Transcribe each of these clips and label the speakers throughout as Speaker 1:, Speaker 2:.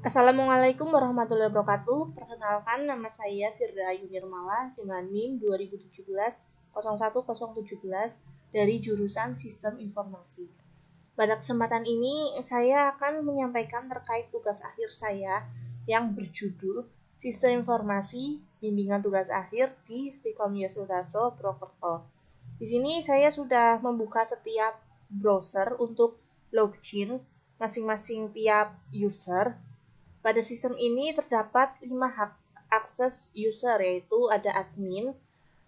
Speaker 1: Assalamualaikum warahmatullahi wabarakatuh. Perkenalkan, nama saya Firda Ayu Nirmala dengan NIM 2017-01017 dari jurusan Sistem Informasi. Pada kesempatan ini, saya akan menyampaikan terkait tugas akhir saya yang berjudul Sistem Informasi Bimbingan Tugas Akhir di Stikom Yosudarso, Purwokerto. Di sini saya sudah membuka setiap browser untuk login masing-masing tiap user. Pada sistem ini terdapat 5 hak akses user, yaitu ada admin,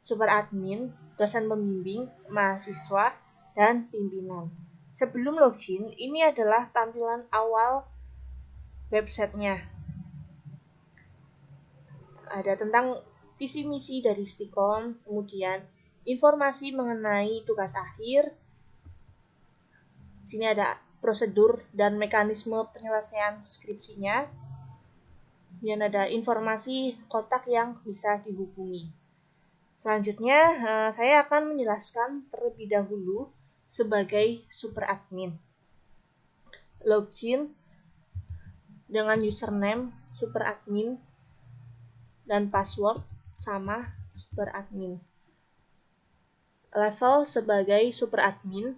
Speaker 1: super admin, dosen pembimbing, mahasiswa, dan pimpinan. Sebelum login, ini adalah tampilan awal websitenya. Ada tentang visi misi dari Stikom, kemudian informasi mengenai tugas akhir. Sini ada prosedur dan mekanisme penyelesaian skripsinya. Kemudian ada informasi kontak yang bisa dihubungi. Selanjutnya, saya akan menjelaskan terlebih dahulu sebagai super admin. Login dengan username super admin dan password sama super admin. Level sebagai super admin.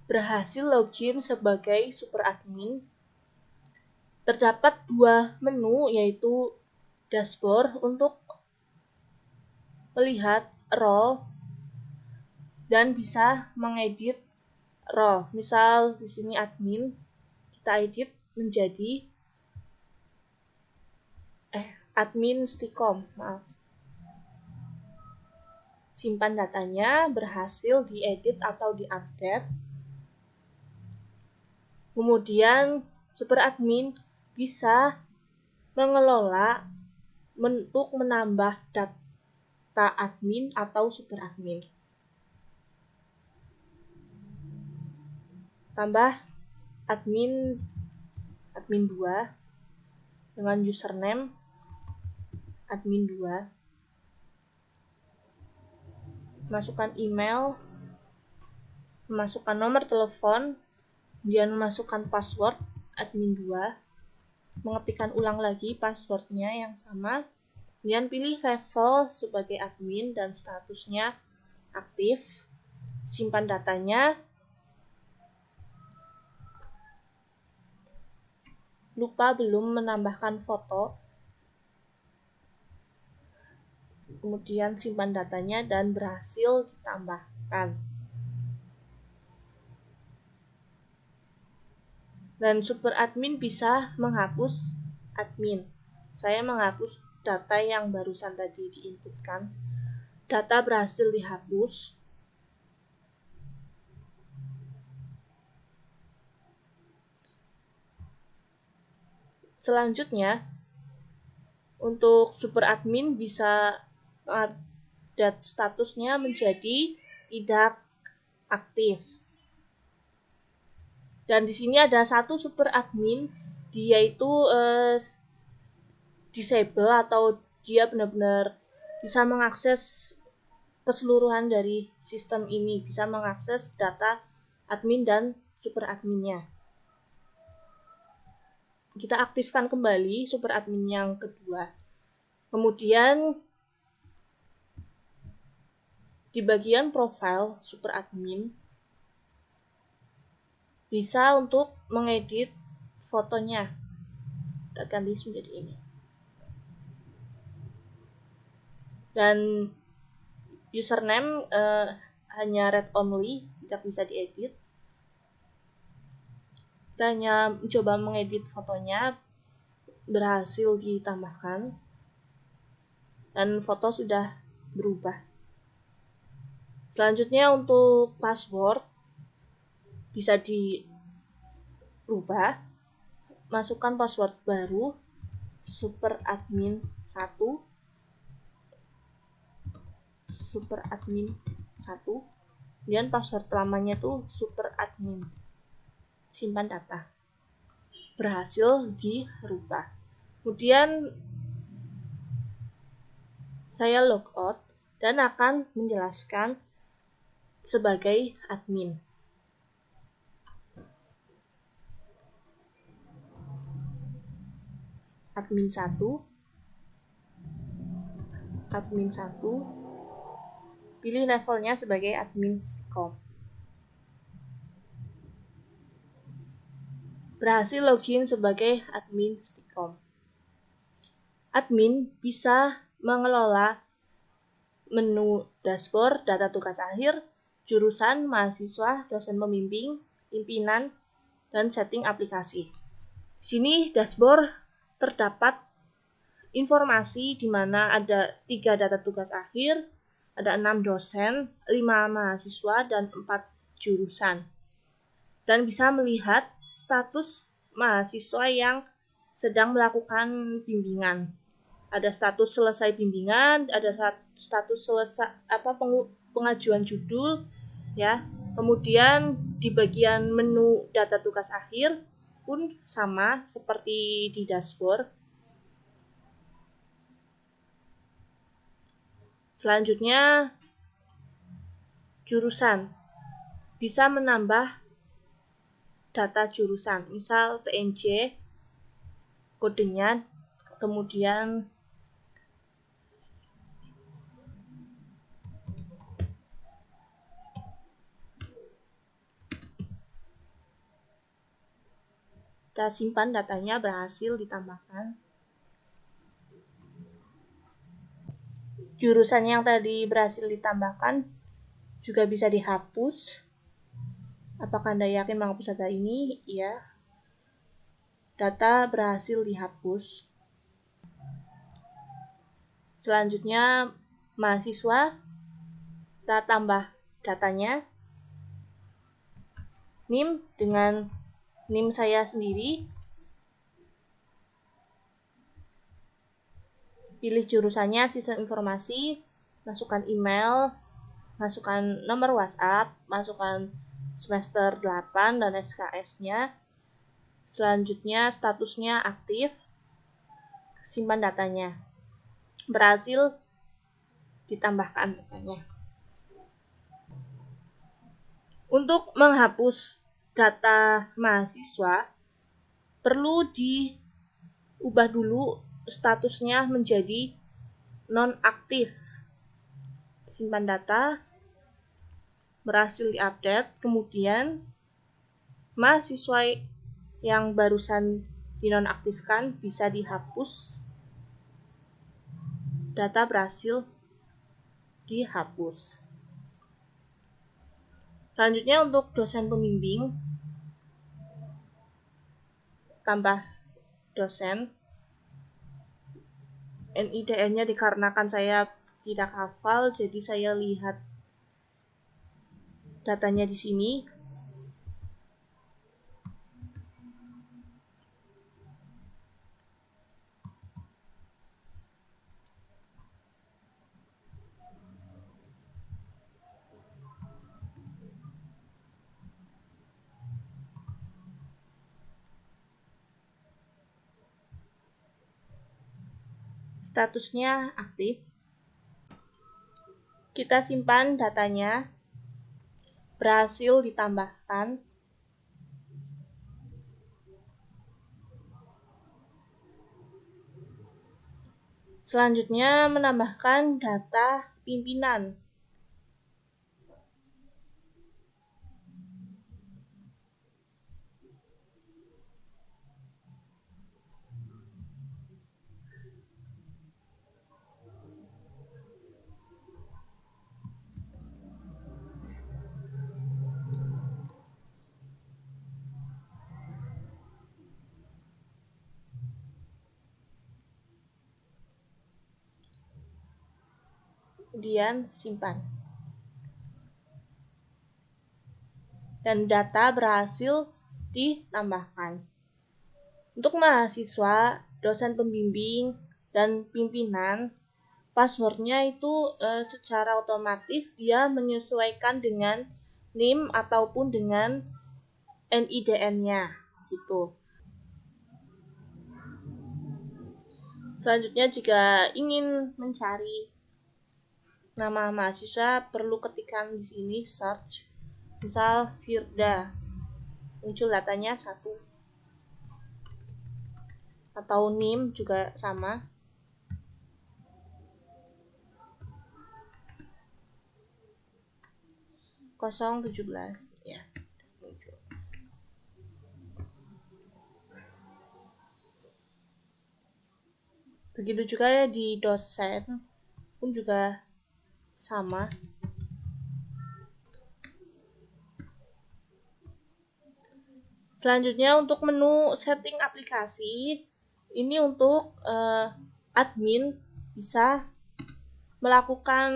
Speaker 1: Berhasil login sebagai super admin. Terdapat 2 menu, yaitu dashboard untuk melihat role dan bisa mengedit role. Misal di sini admin, kita edit menjadi admin Stikom, Simpan datanya, berhasil diedit atau diupdate. Kemudian super admin bisa mengelola untuk menambah data admin atau super admin. Tambah admin 2 dengan username admin 2. Masukkan email, memasukkan nomor telepon, kemudian memasukkan password admin 2, mengetikkan ulang lagi passwordnya yang sama, kemudian pilih level sebagai admin dan statusnya aktif, simpan datanya. Lupa belum menambahkan foto, kemudian simpan datanya dan berhasil ditambahkan. Dan super admin bisa menghapus admin. Saya menghapus data yang barusan tadi diinputkan. Data berhasil dihapus. Selanjutnya, untuk super admin bisa update statusnya menjadi tidak aktif. Dan di sini ada satu super admin, dia itu disable atau dia benar-benar bisa mengakses keseluruhan dari sistem ini, bisa mengakses data admin dan super adminnya. Kita aktifkan kembali super admin yang kedua. Kemudian di bagian profile super admin bisa untuk mengedit fotonya. Kita ganti menjadi ini. Dan username hanya read only, tidak bisa diedit. Kita hanya mencoba mengedit fotonya, berhasil ditambahkan, dan foto sudah berubah. Selanjutnya untuk password bisa dirubah, masukkan password baru super admin 1, kemudian password lamanya tuh super admin, simpan data, berhasil dirubah. Kemudian saya logout dan akan menjelaskan sebagai admin. admin 1, pilih levelnya sebagai admin Stikom. Berhasil login sebagai admin Stikom. Admin bisa mengelola menu dashboard, data tugas akhir, jurusan, mahasiswa, dosen pembimbing, pimpinan, dan setting aplikasi. Di sini dashboard terdapat informasi di mana ada 3 data tugas akhir, ada 6 dosen, 5 mahasiswa, dan 4 jurusan. Dan bisa melihat status mahasiswa yang sedang melakukan bimbingan. Ada status selesai bimbingan, ada status selesai pengajuan judul, ya. Kemudian di bagian menu data tugas akhir pun sama seperti di dashboard. Selanjutnya jurusan, bisa menambah data jurusan, misal TNJ, kodenya, kemudian kita simpan datanya, berhasil ditambahkan. Jurusan yang tadi berhasil ditambahkan juga bisa dihapus. Apakah Anda yakin menghapus data ini? Iya. Data berhasil dihapus. Selanjutnya, mahasiswa, kita tambah datanya. NIM dengan NIM saya sendiri. Pilih jurusannya, sistem informasi, masukkan email, masukkan nomor WhatsApp, masukkan semester 8 dan SKS-nya. Selanjutnya statusnya aktif, simpan datanya. Berhasil ditambahkan datanya. Untuk menghapus data mahasiswa, perlu diubah dulu statusnya menjadi non-aktif. Simpan data, berhasil diupdate, kemudian mahasiswa yang barusan dinonaktifkan bisa dihapus. Data berhasil dihapus. Selanjutnya untuk dosen pembimbing, tambah dosen. NIDN-nya dikarenakan saya tidak hafal, jadi saya lihat datanya di sini. Statusnya aktif. Kita simpan datanya, berhasil ditambahkan. Selanjutnya menambahkan data pimpinan. Kemudian simpan. Dan data berhasil ditambahkan. Untuk mahasiswa, dosen pembimbing, dan pimpinan, passwordnya itu secara otomatis dia menyesuaikan dengan NIM ataupun dengan NIDN-nya gitu. Selanjutnya jika ingin mencari nama mahasiswa, perlu ketikkan di sini search, misal Firda, muncul datanya 1. atau NIM juga sama. Kosong 17 ya. Begitu juga ya di dosen pun juga sama. Selanjutnya untuk menu setting aplikasi, ini untuk admin bisa melakukan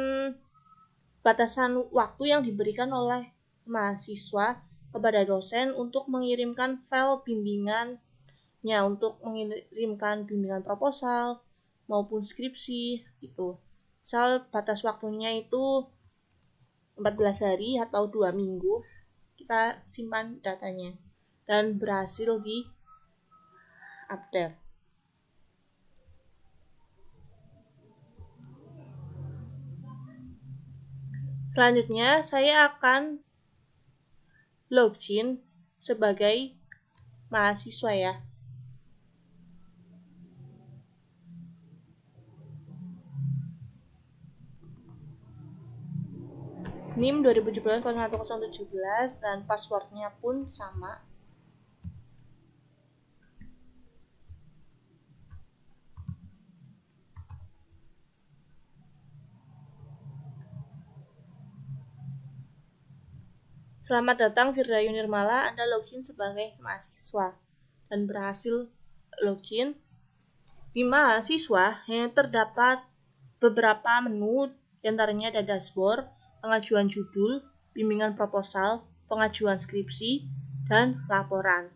Speaker 1: batasan waktu yang diberikan oleh mahasiswa kepada dosen untuk mengirimkan file bimbingannya, untuk mengirimkan bimbingan proposal maupun skripsi gitu. Misal batas waktunya itu 14 hari atau 2 minggu, kita simpan datanya dan berhasil di update. Selanjutnya saya akan login sebagai mahasiswa ya. NIM 2017-01-017 dan passwordnya pun sama. Selamat datang Firda Yunirmala, Anda login sebagai mahasiswa dan berhasil login. Di mahasiswa yang terdapat beberapa menu, diantaranya ada dashboard, pengajuan judul, bimbingan proposal, pengajuan skripsi, dan laporan.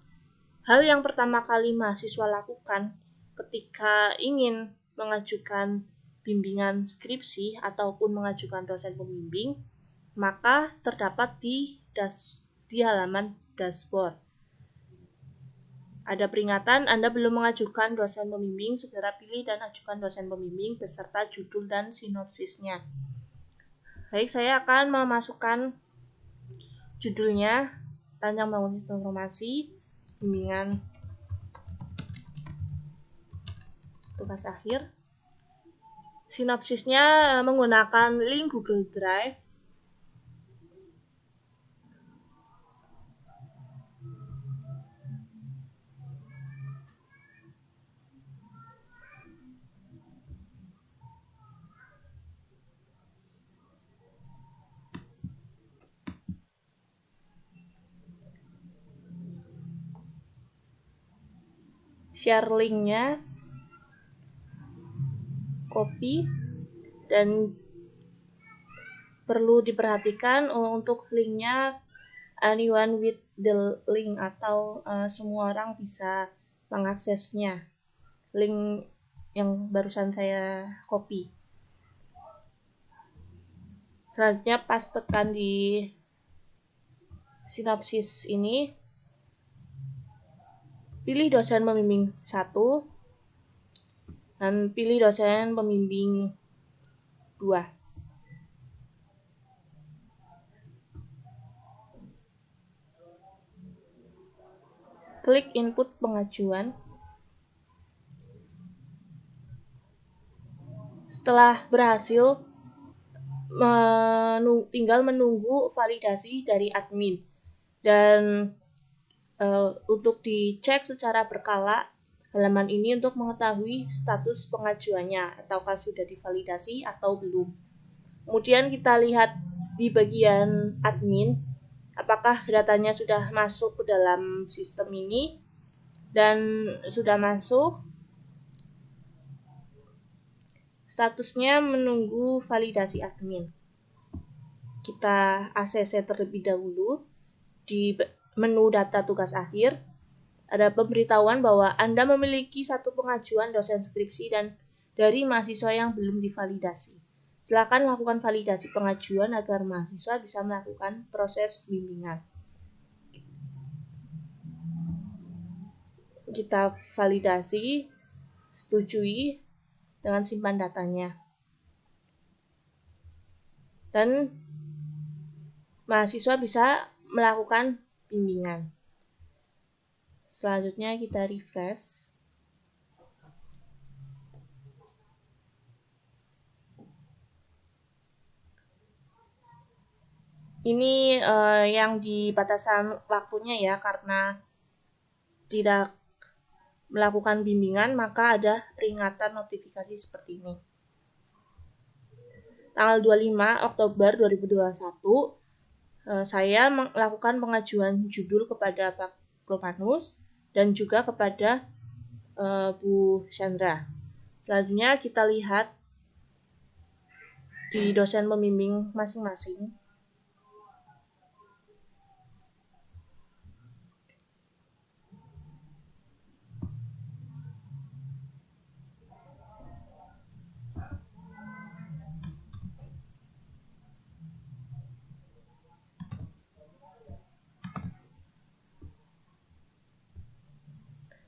Speaker 1: Hal yang pertama kali mahasiswa lakukan ketika ingin mengajukan bimbingan skripsi ataupun mengajukan dosen pembimbing, maka terdapat di halaman dashboard. Ada peringatan Anda belum mengajukan dosen pembimbing, segera pilih dan ajukan dosen pembimbing beserta judul dan sinopsisnya. Baik, saya akan memasukkan judulnya, Rancang Bangun Sistem Informasi, bimbingan tugas akhir. Sinopsisnya menggunakan link Google Drive. Share linknya, copy, dan perlu diperhatikan untuk linknya anyone with the link atau semua orang bisa mengaksesnya. Link yang barusan saya copy. Selanjutnya pastekan di sinopsis ini. Pilih dosen pembimbing 1 dan pilih dosen pembimbing 2. Klik input pengajuan. Setelah berhasil, tinggal menunggu validasi dari admin. Dan untuk dicek secara berkala halaman ini untuk mengetahui status pengajuannya, ataukah sudah divalidasi atau belum. Kemudian kita lihat di bagian admin, apakah datanya sudah masuk ke dalam sistem ini, dan sudah masuk, statusnya menunggu validasi admin. Kita ACC terlebih dahulu. Di menu data tugas akhir, ada pemberitahuan bahwa Anda memiliki satu pengajuan dosen skripsi dan dari mahasiswa yang belum divalidasi. Silakan lakukan validasi pengajuan agar mahasiswa bisa melakukan proses bimbingan. Kita validasi, setujui dengan simpan datanya. Dan mahasiswa bisa melakukan bimbingan. Selanjutnya kita refresh. Ini yang di batasan waktunya ya, karena tidak melakukan bimbingan maka ada peringatan notifikasi seperti ini. Tanggal 25 Oktober 2021 saya melakukan pengajuan judul kepada Pak Romanus dan juga kepada Bu Chandra. Selanjutnya kita lihat di dosen pembimbing masing-masing.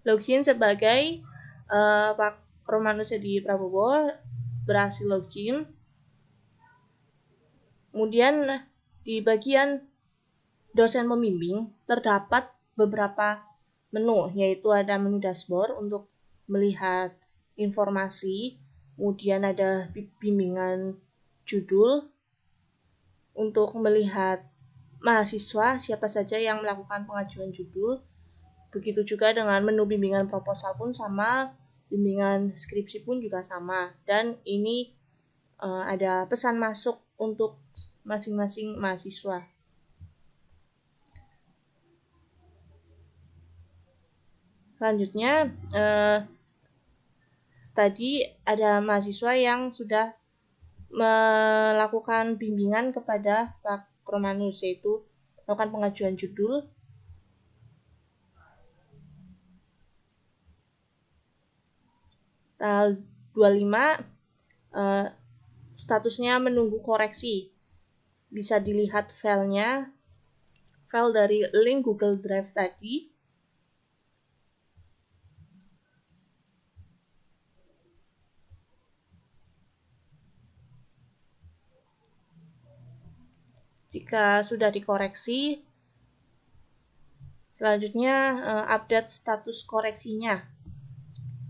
Speaker 1: Login sebagai Pak Romanus Edi Prabowo berhasil login. Kemudian di bagian dosen pembimbing terdapat beberapa menu, yaitu ada menu dashboard untuk melihat informasi, kemudian ada bimbingan judul untuk melihat mahasiswa siapa saja yang melakukan pengajuan judul. Begitu juga dengan menu bimbingan proposal pun sama, bimbingan skripsi pun juga sama. Dan ini ada pesan masuk untuk masing-masing mahasiswa. Selanjutnya, tadi ada mahasiswa yang sudah melakukan bimbingan kepada Pak Romanus, yaitu melakukan pengajuan judul. Tanggal 25 statusnya menunggu koreksi. Bisa dilihat filenya, file dari link Google Drive tadi. Jika sudah dikoreksi, selanjutnya update status koreksinya.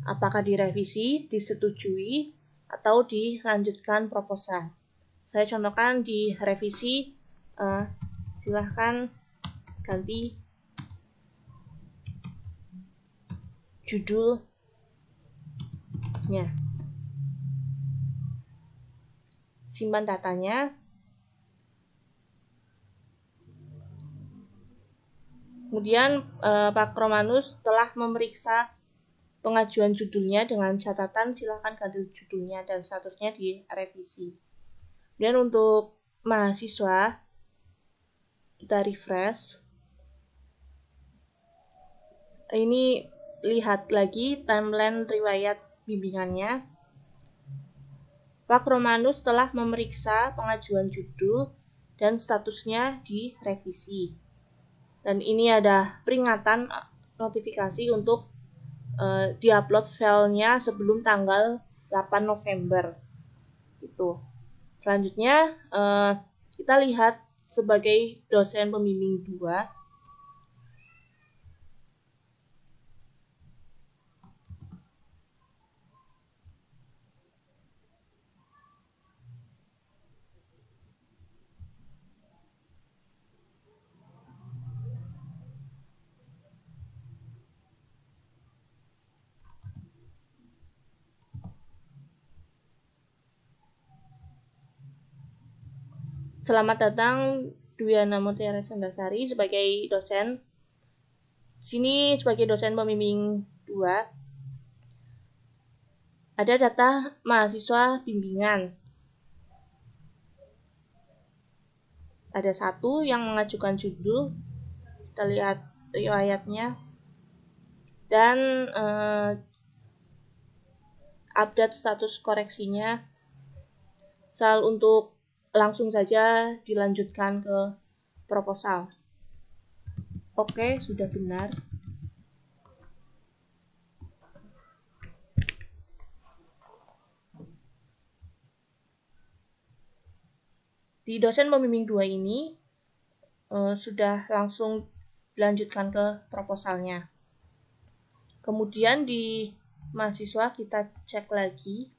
Speaker 1: Apakah direvisi, disetujui, atau dilanjutkan proposal. Saya contohkan di revisi, silahkan ganti judulnya. Simpan datanya. Kemudian Pak Romanus telah memeriksa pengajuan judulnya dengan catatan silakan ganti judulnya dan statusnya direvisi. Dan untuk mahasiswa kita refresh. Ini lihat lagi timeline riwayat bimbingannya. Pak Romanus telah memeriksa pengajuan judul dan statusnya direvisi. Dan ini ada peringatan notifikasi untuk diupload filenya sebelum tanggal 8 November. Gitu. Selanjutnya kita lihat sebagai dosen pembimbing 2. Selamat datang Dwiana Mutiara Sandasari sebagai dosen. Sini sebagai dosen pembimbing 2. Ada data mahasiswa bimbingan. Ada 1 yang mengajukan judul. Kita lihat riwayatnya. Dan update status koreksinya. Soal untuk langsung saja dilanjutkan ke proposal. Oke, sudah benar. Di dosen pembimbing 2 ini sudah langsung dilanjutkan ke proposalnya. Kemudian di mahasiswa kita cek lagi.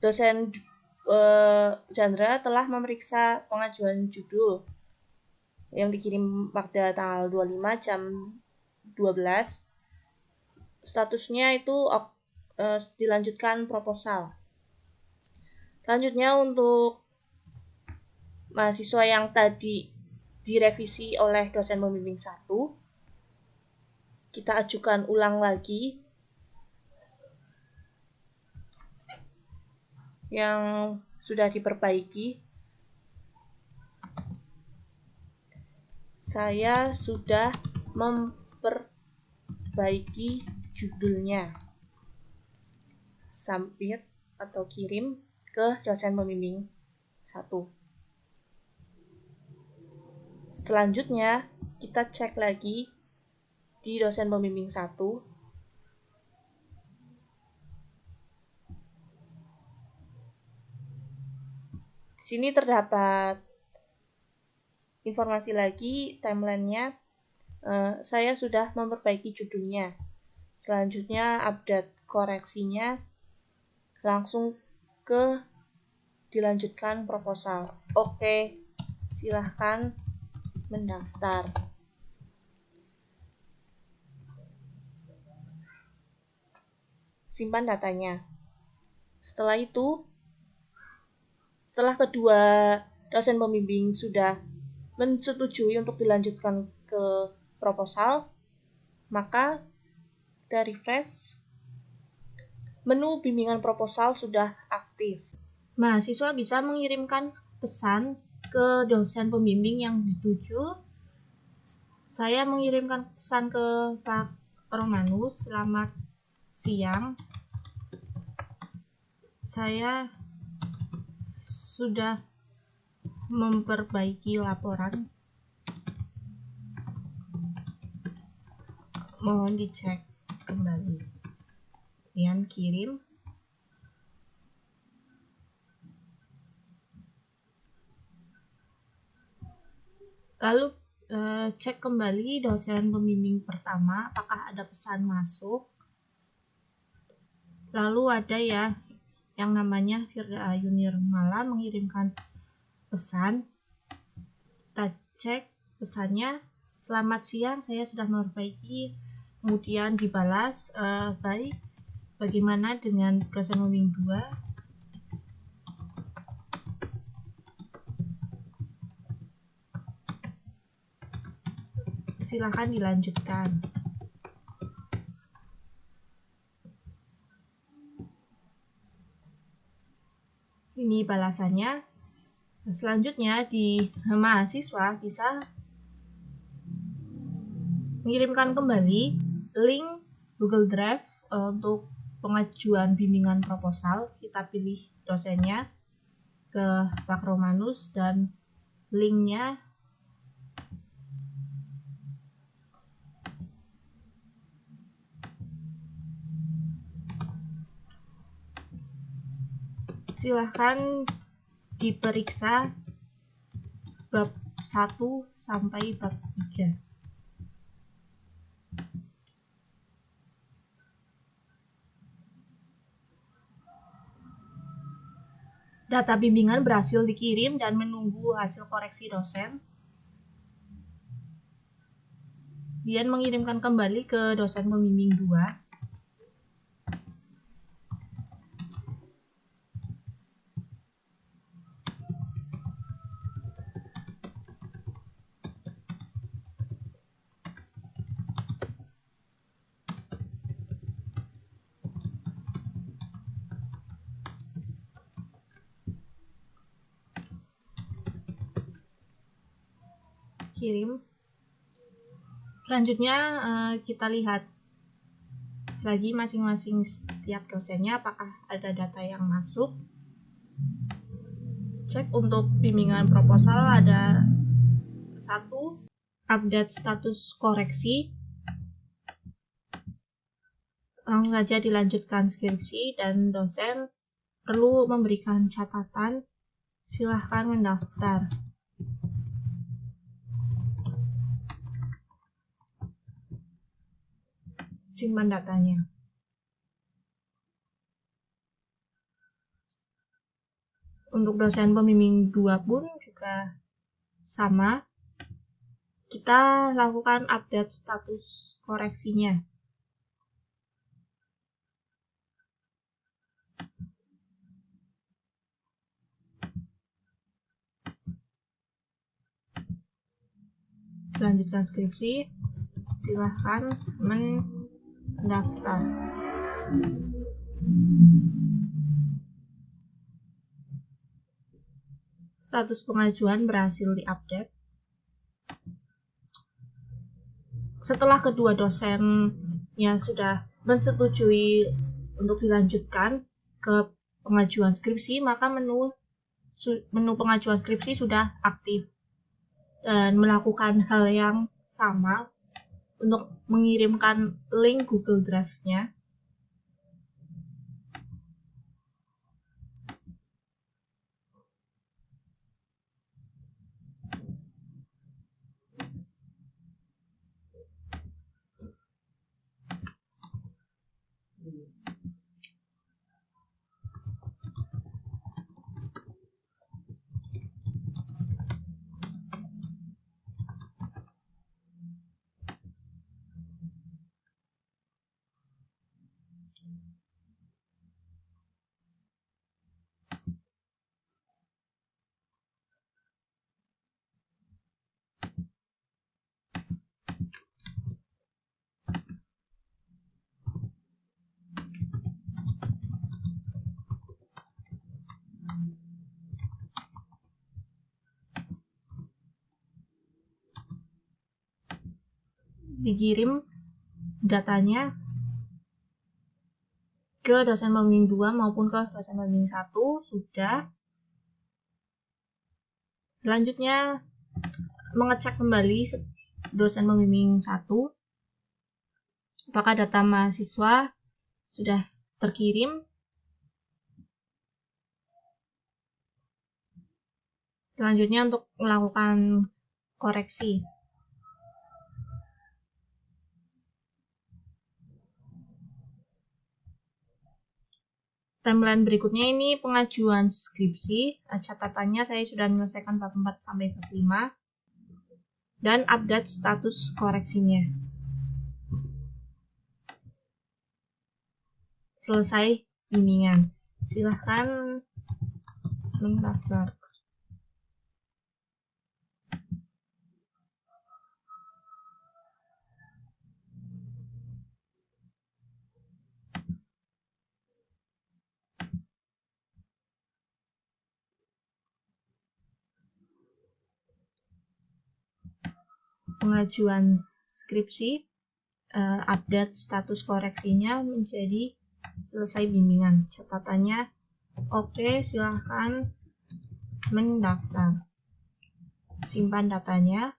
Speaker 1: dosen Chandra telah memeriksa pengajuan judul yang dikirim pada tanggal 25 jam 12. Statusnya itu dilanjutkan proposal. Selanjutnya untuk mahasiswa yang tadi direvisi oleh dosen pembimbing 1, kita ajukan ulang lagi yang sudah diperbaiki. Saya sudah memperbaiki judulnya. Submit atau kirim ke dosen pembimbing 1. Selanjutnya, kita cek lagi di dosen pembimbing 1. Di sini terdapat informasi lagi, timeline-nya. Saya sudah memperbaiki judulnya. Selanjutnya, update koreksinya. Langsung ke dilanjutkan proposal. Oke, silahkan mendaftar. Simpan datanya. Setelah itu, setelah kedua dosen pembimbing sudah menyetujui untuk dilanjutkan ke proposal, maka dari refresh, menu bimbingan proposal sudah aktif. Mahasiswa bisa mengirimkan pesan ke dosen pembimbing yang dituju. Saya mengirimkan pesan ke Pak Romanus, selamat siang. Saya sudah memperbaiki laporan. Mohon dicek kembali. Kemudian kirim. Lalu cek kembali dosen pembimbing pertama apakah ada pesan masuk. Lalu ada ya yang namanya Firda Yunirmala mengirimkan pesan. Kita cek pesannya, selamat siang, saya sudah memperbaiki. Kemudian dibalas, baik, bagaimana dengan dosen pembimbing 2? Silakan dilanjutkan. Ini balasannya. Selanjutnya di mahasiswa bisa mengirimkan kembali link Google Drive untuk pengajuan bimbingan proposal. Kita pilih dosennya ke Pak Romanus dan linknya silahkan diperiksa bab 1 sampai bab 3. Data bimbingan berhasil dikirim dan menunggu hasil koreksi dosen. Kemudian mengirimkan kembali ke dosen pembimbing 2. Kirim. Selanjutnya kita lihat lagi masing-masing setiap dosennya apakah ada data yang masuk. Cek untuk bimbingan proposal ada 1, update status koreksi. Langsung saja dilanjutkan skripsi dan dosen perlu memberikan catatan. Silahkan mendaftar. Simpan datanya. Untuk dosen pembimbing 2 pun juga sama. Kita lakukan update status koreksinya. Lanjutkan skripsi, silahkan mendaftar. Status pengajuan berhasil diupdate. Setelah kedua dosennya sudah menyetujui untuk dilanjutkan ke pengajuan skripsi, maka menu pengajuan skripsi sudah aktif dan melakukan hal yang sama untuk mengirimkan link Google Drive-nya. Dikirim datanya ke dosen pembimbing 2 maupun ke dosen pembimbing 1 sudah. Selanjutnya mengecek kembali dosen pembimbing 1 apakah data mahasiswa sudah terkirim. Selanjutnya untuk melakukan koreksi. Timeline berikutnya ini pengajuan skripsi. Catatannya saya sudah menyelesaikan bab 4 sampai bab 5 dan update status koreksinya. Selesai bimbingan. Silahkan mendaftar. Pengajuan skripsi, update status koreksinya menjadi selesai bimbingan. Catatannya, oke, silahkan mendaftar. Simpan datanya.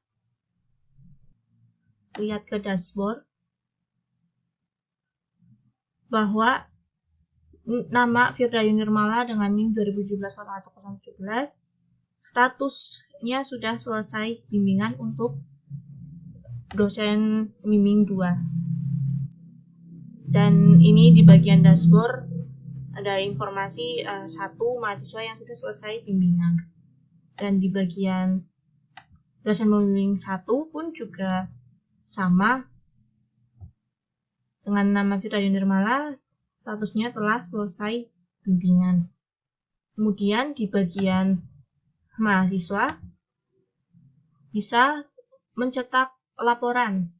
Speaker 1: Lihat ke dashboard bahwa nama Firda Yunirmala dengan NIM 2017-01017 statusnya sudah selesai bimbingan untuk dosen bimbing 2. Dan ini di bagian dashboard ada informasi 1 mahasiswa yang sudah selesai bimbingan. Dan di bagian dosen bimbing 1 pun juga sama dengan nama Firda Yunirmala, statusnya telah selesai bimbingan. Kemudian di bagian mahasiswa bisa mencetak laporan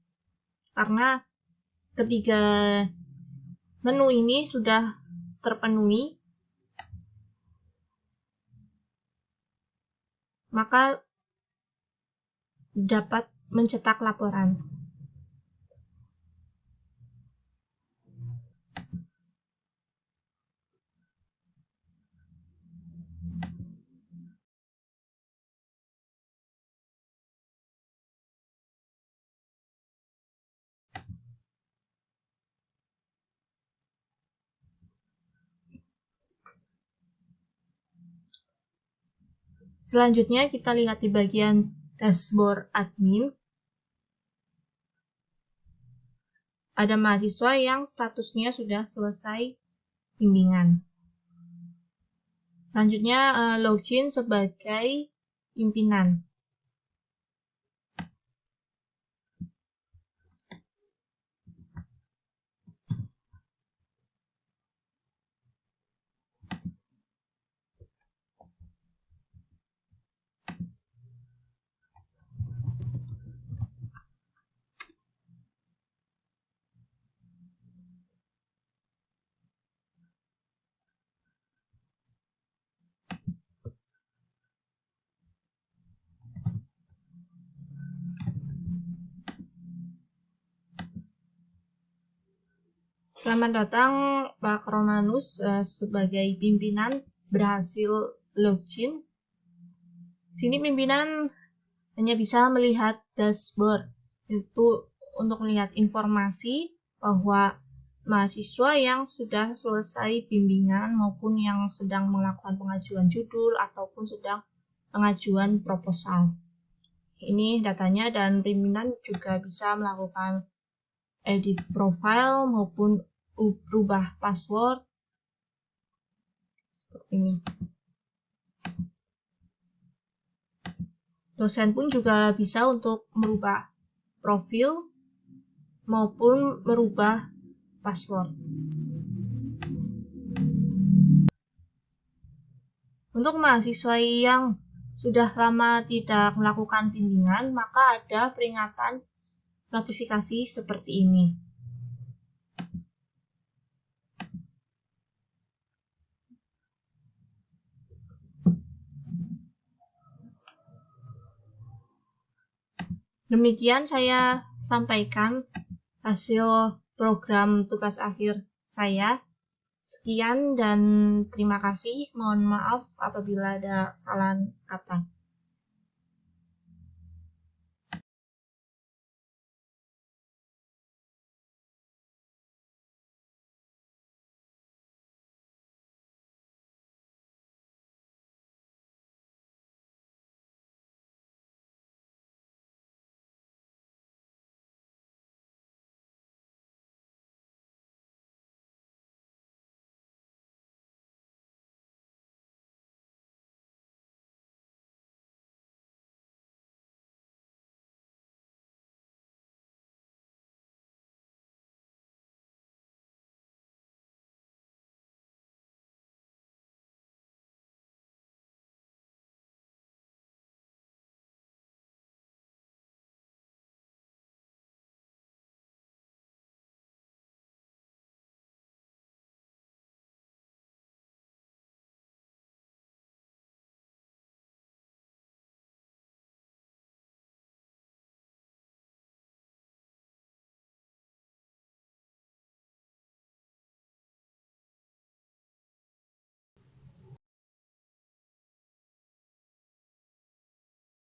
Speaker 1: karena ketiga menu ini sudah terpenuhi, maka dapat mencetak laporan. Selanjutnya kita lihat di bagian dashboard admin. Ada mahasiswa yang statusnya sudah selesai bimbingan. Selanjutnya login sebagai pimpinan. Selamat datang Pak Romanus, sebagai pimpinan berhasil login. Sini pimpinan hanya bisa melihat dashboard, itu untuk melihat informasi bahwa mahasiswa yang sudah selesai bimbingan maupun yang sedang melakukan pengajuan judul ataupun sedang pengajuan proposal. Ini datanya, dan pimpinan juga bisa melakukan edit profile maupun berubah password seperti ini. Dosen pun juga bisa untuk merubah profil maupun merubah password. Untuk mahasiswa yang sudah lama tidak melakukan bimbingan, maka ada peringatan notifikasi seperti ini. Demikian saya sampaikan hasil program tugas akhir saya. Sekian dan terima kasih. Mohon maaf apabila ada salah kata.